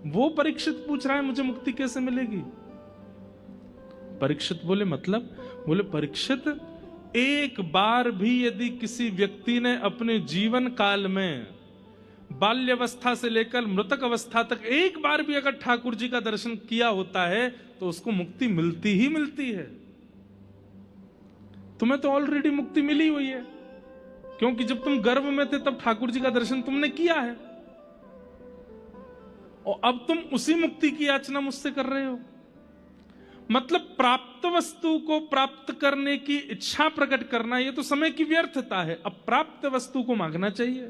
वो परीक्षित पूछ रहा है मुझे मुक्ति कैसे मिलेगी। परीक्षित बोले मतलब, बोले परीक्षित, एक बार भी यदि किसी व्यक्ति ने अपने जीवन काल में बाल्यावस्था से लेकर मृतक अवस्था तक एक बार भी अगर ठाकुर जी का दर्शन किया होता है तो उसको मुक्ति मिलती ही मिलती है। तुम्हें तो ऑलरेडी मुक्ति मिली हुई है, क्योंकि जब तुम गर्भ में थे तब ठाकुर जी का दर्शन तुमने किया है और अब तुम उसी मुक्ति की याचना मुझसे कर रहे हो। मतलब प्राप्त वस्तु को प्राप्त करने की इच्छा प्रकट करना यह तो समय की व्यर्थता है। अब प्राप्त वस्तु को मांगना चाहिए,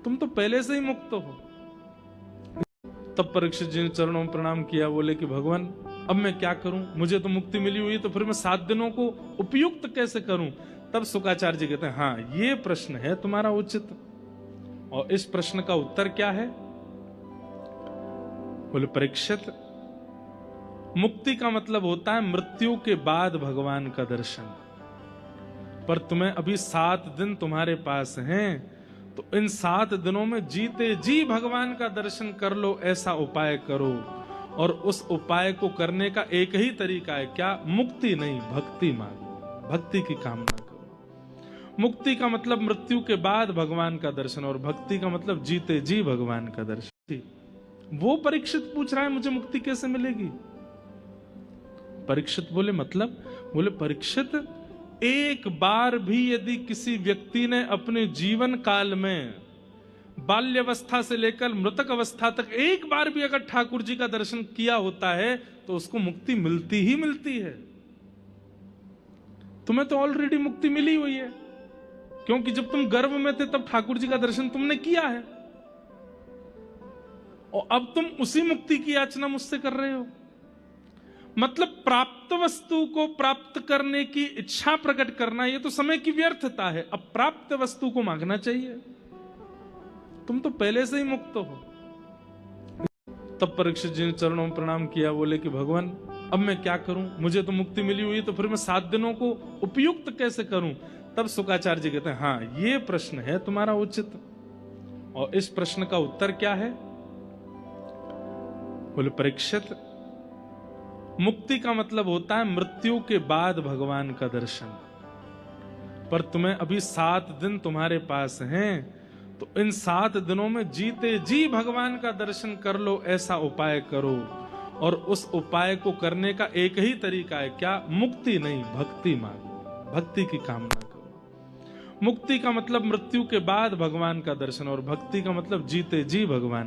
तुम तो पहले से ही मुक्त हो। तब परीक्षित जी ने चरणों में प्रणाम किया, बोले कि भगवान अब मैं क्या करूं, मुझे तो मुक्ति मिली हुई है, तो फिर मैं 7 दिनों को उपयुक्त कैसे करूं। तब शुकाचार्य जी कहते हैं, हाँ ये प्रश्न है तुम्हारा उचित, और इस प्रश्न का उत्तर क्या है। बोले परीक्षित, मुक्ति का मतलब होता है मृत्यु के बाद भगवान का दर्शन, पर तुम्हें अभी 7 दिन तुम्हारे पास हैं, तो इन 7 दिनों में जीते जी भगवान का दर्शन कर लो, ऐसा उपाय करो। और उस उपाय को करने का एक ही तरीका है, क्या? मुक्ति नहीं, भक्ति मांगो, भक्ति की कामना करो। मुक्ति का मतलब मृत्यु के बाद भगवान का दर्शन, और भक्ति का मतलब जीते जी भगवान का दर्शन। वो परीक्षित पूछ रहा है मुझे मुक्ति कैसे मिलेगी। परीक्षित बोले मतलब, बोले परीक्षित, एक बार भी यदि किसी व्यक्ति ने अपने जीवन काल में बाल्यावस्था से लेकर मृतक अवस्था तक एक बार भी अगर ठाकुर जी का दर्शन किया होता है तो उसको मुक्ति मिलती ही मिलती है। तुम्हें तो ऑलरेडी मुक्ति मिली हुई है, क्योंकि जब तुम गर्भ में थे तब ठाकुर जी का दर्शन तुमने किया है और अब तुम उसी मुक्ति की याचना मुझसे कर रहे हो। मतलब प्राप्त वस्तु को प्राप्त करने की इच्छा प्रकट करना यह तो समय की व्यर्थता है। अब प्राप्त वस्तु को मांगना चाहिए, तुम तो पहले से ही मुक्त हो। तब परीक्षित जी ने चरणों में प्रणाम किया, बोले कि भगवान अब मैं क्या करूं, मुझे तो मुक्ति मिली हुई है, तो फिर मैं 7 दिनों को उपयुक्त कैसे करूं। तब शुकाचार्य जी कहते हैं, हाँ ये प्रश्न है तुम्हारा उचित, और इस प्रश्न का उत्तर क्या है। बोले परीक्षित, मुक्ति का मतलब होता है मृत्यु के बाद भगवान का दर्शन, पर तुम्हें अभी 7 दिन तुम्हारे पास हैं, तो इन 7 दिनों में जीते जी भगवान का दर्शन कर लो, ऐसा उपाय करो। और उस उपाय को करने का एक ही तरीका है, क्या? मुक्ति नहीं, भक्ति मांगो, भक्ति की कामना करो। मुक्ति का मतलब मृत्यु के बाद भगवान का दर्शन, और भक्ति का मतलब जीते जी भगवान